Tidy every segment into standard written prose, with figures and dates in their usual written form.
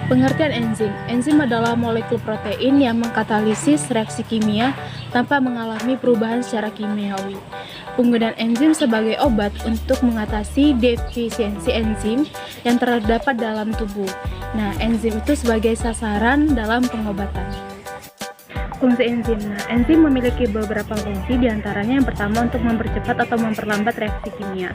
Pengertian enzim. Enzim adalah molekul protein yang mengkatalisis reaksi kimia tanpa mengalami perubahan secara kimiawi. Penggunaan enzim sebagai obat untuk mengatasi defisiensi enzim yang terdapat dalam tubuh. Nah, enzim itu sebagai sasaran dalam pengobatan. Fungsi enzim. Nah, enzim memiliki beberapa fungsi, diantaranya yang pertama untuk mempercepat atau memperlambat reaksi kimia.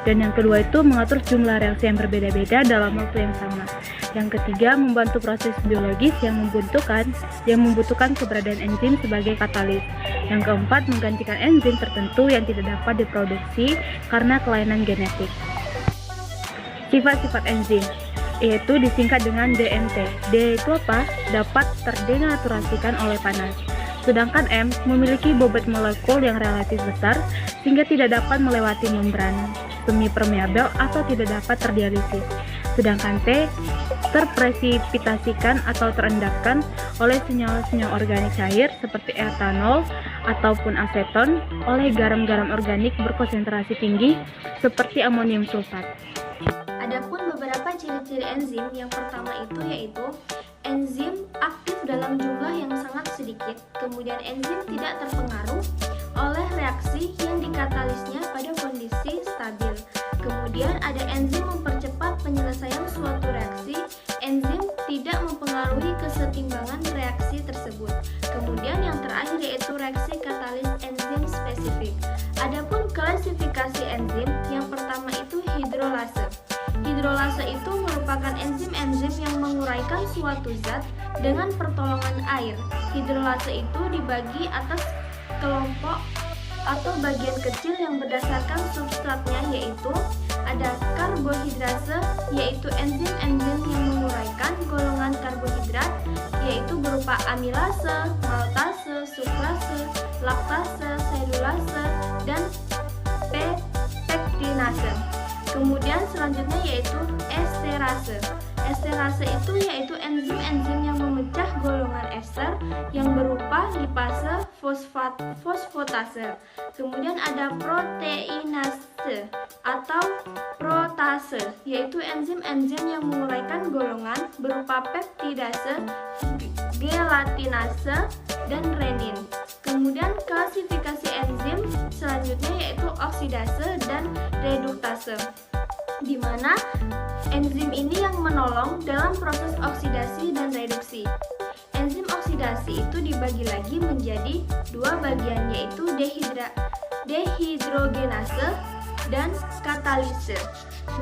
Dan yang kedua itu mengatur jumlah reaksi yang berbeda-beda dalam waktu yang sama. Yang ketiga, membantu proses biologis yang membutuhkan keberadaan enzim sebagai katalis. Yang keempat, menggantikan enzim tertentu yang tidak dapat diproduksi karena kelainan genetik. Sifat-sifat enzim yaitu disingkat dengan DNT. D itu apa? Dapat terdenaturasikan oleh panas. Sedangkan M memiliki bobot molekul yang relatif besar sehingga tidak dapat melewati membran semi-permeabel atau tidak dapat terdialisis. Sedangkan T terpresipitasikan atau terendapkan oleh senyawa-senyawa organik cair seperti etanol ataupun aseton oleh garam-garam organik berkonsentrasi tinggi seperti amonium sulfat. Adapun beberapa ciri-ciri enzim, yang pertama itu yaitu enzim aktif dalam jumlah yang sangat sedikit, kemudian enzim tidak terpengaruh oleh reaksi yang dikatalisnya pada kondisi stabil. Kemudian ada enzim mempercepat penyelesaian suatu reaksi, enzim tidak mempengaruhi kesetimbangan reaksi tersebut. Kemudian yang terakhir yaitu reaksi katalis enzim spesifik. Adapun klasifikasi enzim, yang pertama itu hidrolase. Hidrolase itu merupakan enzim-enzim yang menguraikan suatu zat dengan pertolongan air. Hidrolase itu dibagi atas kelompok atau bagian kecil yang berdasarkan substratnya, yaitu ada karbohidrase, yaitu enzim-enzim yang menguraikan golongan karbohidrat, yaitu berupa amilase, maltase, sukrase, laktase, selulase, dan pektinase. Kemudian selanjutnya yaitu esterase. Esterase itu yaitu enzim-enzim yang memecah golongan ester yang berupa lipase, fosfatase. Kemudian ada proteinase atau protase, yaitu enzim-enzim yang menguraikan golongan berupa peptidase, gelatinase, dan renin. Kemudian klasifikasi enzim selanjutnya yaitu oksidase dan reduktase, di mana enzim ini yang menolong dalam proses oksidasi dan reduksi. Enzim oksidasi itu dibagi lagi menjadi dua bagian, yaitu dehidrogenase dan katalise.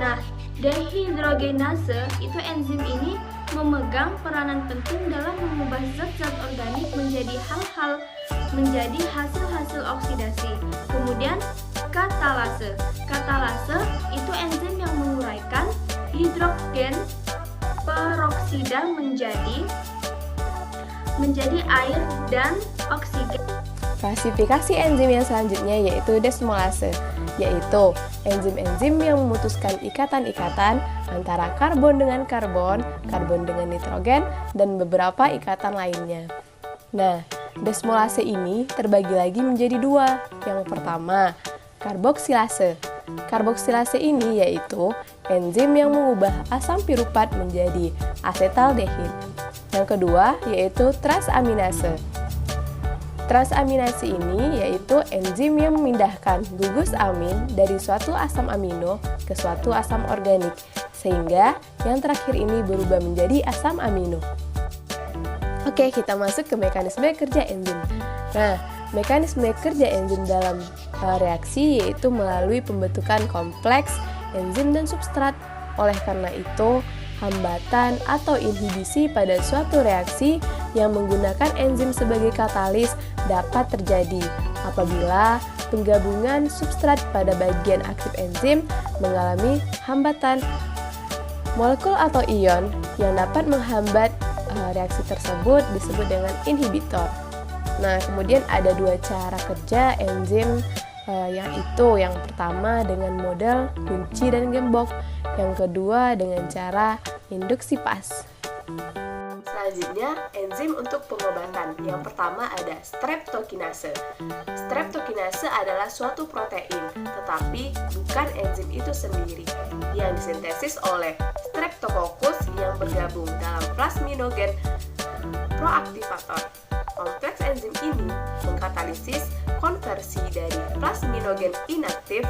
Nah, dehidrogenase itu enzim ini memegang peranan penting dalam mengubah zat-zat organik menjadi hasil-hasil oksidasi. Kemudian katalase. Katalase itu enzim yang menguraikan hidrogen peroksida menjadi air dan oksigen. Klasifikasi enzim yang selanjutnya yaitu desmolase, yaitu enzim-enzim yang memutuskan ikatan-ikatan antara karbon dengan karbon, karbon dengan nitrogen, dan beberapa ikatan lainnya. Nah, desmolase ini terbagi lagi menjadi dua. Yang pertama, karboksilase. Karboksilase ini yaitu enzim yang mengubah asam piruvat menjadi asetaldehid. Yang kedua yaitu transaminase. Transaminase ini yaitu enzim yang memindahkan gugus amin dari suatu asam amino ke suatu asam organik, sehingga yang terakhir ini berubah menjadi asam amino. Oke, kita masuk ke mekanisme kerja enzim. Nah, mekanisme kerja enzim dalam reaksi yaitu melalui pembentukan kompleks enzim dan substrat. Oleh karena itu, hambatan atau inhibisi pada suatu reaksi yang menggunakan enzim sebagai katalis dapat terjadi apabila penggabungan substrat pada bagian aktif enzim mengalami hambatan. Molekul atau ion yang dapat menghambat reaksi tersebut disebut dengan inhibitor. Nah, kemudian ada dua cara kerja enzim, yaitu yang pertama dengan model kunci dan gembok, yang kedua dengan cara induksi pas. Selanjutnya, enzim untuk pengobatan. Yang pertama ada streptokinase. Streptokinase adalah suatu protein, tetapi bukan enzim itu sendiri, yang disintesis oleh Streptococcus yang bergabung dalam plasminogen proaktivator. Kompleks enzim ini mengkatalisis konversi dari plasminogen inaktif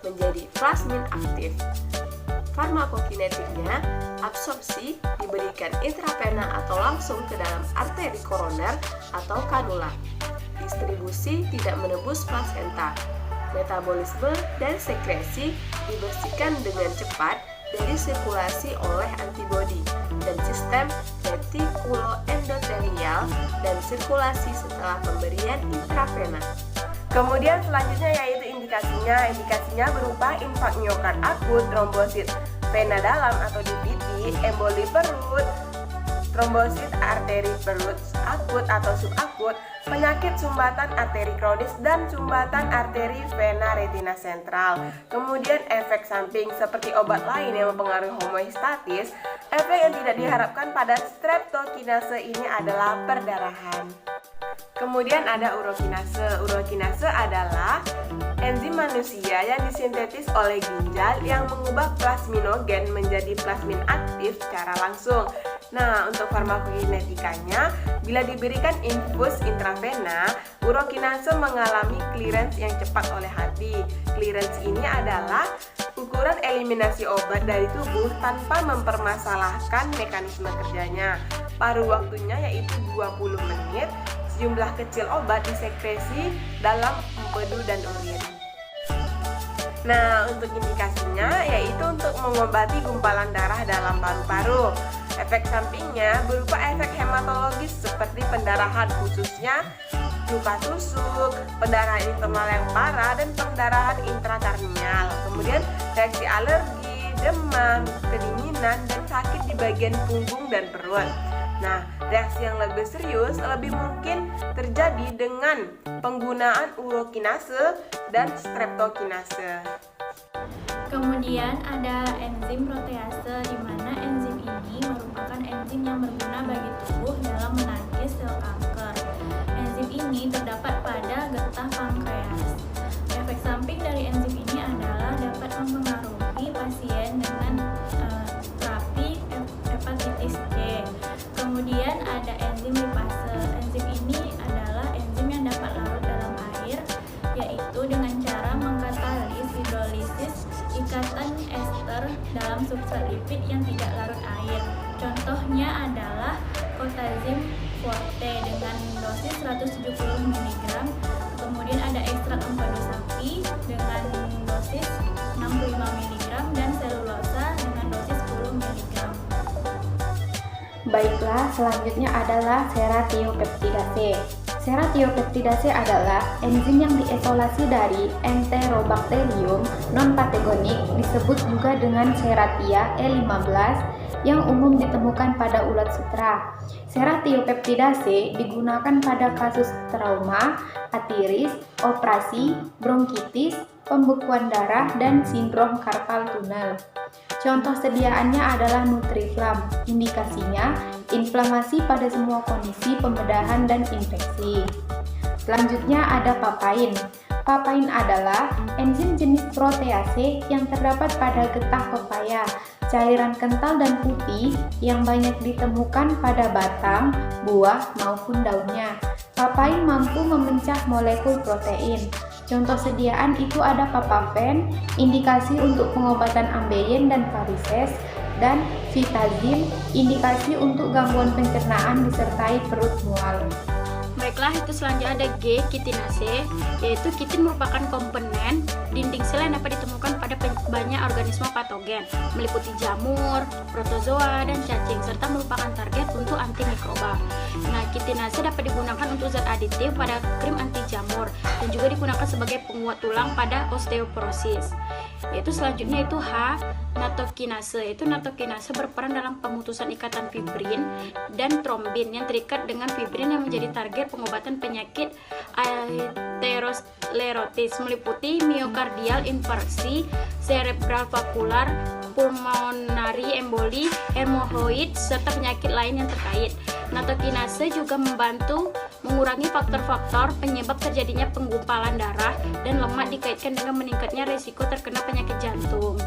menjadi plasmin aktif. Farmakokinetiknya, absorpsi diberikan intravena atau langsung ke dalam arteri koroner atau kanula. Distribusi tidak menembus plasenta. Metabolisme dan sekresi dibersihkan dengan cepat dari sirkulasi oleh antibodi dan sistem retikuloendotelial dan sirkulasi setelah pemberian intravena. Kemudian selanjutnya yaitu indikasinya berupa infark miokard akut, trombosit vena dalam atau DVT, emboli perut, trombosit arteri perut akut atau subakut, penyakit sumbatan arteri kronis dan sumbatan arteri vena retina sentral. Kemudian efek samping seperti obat lain yang mempengaruhi homeostatis. Efek yang tidak diharapkan pada streptokinase ini adalah perdarahan. Kemudian ada urokinase. Urokinase adalah enzim manusia yang disintetis oleh ginjal yang mengubah plasminogen menjadi plasmin aktif secara langsung. Nah, untuk farmakokinetikanya, bila diberikan infus intravena, urokinase mengalami clearance yang cepat oleh hati. Clearance ini adalah ukuran eliminasi obat dari tubuh tanpa mempermasalahkan mekanisme kerjanya. Paruh waktunya yaitu 20 menit. Sejumlah kecil obat disekresi dalam empedu dan urin. Nah, untuk indikasinya yaitu untuk mengobati gumpalan darah dalam paru-paru. Efek sampingnya berupa efek hematologis seperti pendarahan khususnya luka tusuk, pendarahan internal yang parah, dan pendarahan intrakarnial. Kemudian reaksi alergi, demam, kedinginan, dan sakit di bagian punggung dan perut. Nah, reaksi yang lebih serius lebih mungkin terjadi dengan penggunaan urokinase dan streptokinase. Kemudian ada enzim protease, di mana enzim ini merupakan enzim yang berguna bagi tubuh dalam menangkis sel kanker. Enzim ini terdapat pada getah pankreas. Efek samping dari enzim ini adalah dapat mempengaruhi pasien dengan terapi hepatitis C. Kemudian ada enzim lipase. Enzim ini adalah enzim yang dapat larut dalam air, yaitu dengan cara mengkatalis hidrolisis ikatan ester dalam substrat lipid yang tidak larut air. Contohnya adalah kotazim forte dengan dosis 170 mg. Kemudian ada ekstrak empedu sapi dengan dosis 65 mg dan selulosa dengan dosis 10 mg. Baiklah, selanjutnya adalah seratiopeptidase. Seratiopeptidase adalah enzim yang diisolasi dari Enterobacterium non-patagonik, disebut juga dengan Serratia E15, yang umum ditemukan pada ulat sutra. Seratiopeptidase digunakan pada kasus trauma, atiris, operasi, bronkitis, pembekuan darah, dan sindrom carpal tunnel. Contoh sediaannya adalah Nutriflam. Indikasinya, inflamasi pada semua kondisi pembedahan dan infeksi. Selanjutnya ada papain. Papain adalah enzim jenis protease yang terdapat pada getah pepaya, cairan kental dan putih yang banyak ditemukan pada batang, buah, maupun daunnya. Papain mampu memecah molekul protein. Contoh sediaan itu ada papaven, indikasi untuk pengobatan ambeien dan varises, dan vitazim, indikasi untuk gangguan pencernaan disertai perut mual. Baiklah, itu selanjutnya ada G, kitinase, yaitu kitin merupakan komponen dinding sel yang dapat ditemukan pada banyak organisme patogen, meliputi jamur, protozoa, dan cacing, serta merupakan target untuk antimikroba. Nah, kitinase dapat digunakan untuk zat aditif pada krim anti jamur dan juga digunakan sebagai penguat tulang pada osteoporosis. Yaitu selanjutnya itu H, natokinase. Yaitu natokinase berperan dalam pemutusan ikatan fibrin dan trombin yang terikat dengan fibrin yang menjadi target pengobatan penyakit aterosklerotis meliputi miokardial infarksi, cerebral vascular, pulmonary emboli, hemorrhoid, serta penyakit lain yang terkait. Natokinase juga membantu mengurangi faktor-faktor penyebab terjadinya penggumpalan darah dan lemak dikaitkan dengan meningkatnya risiko terkena penyakit jantung.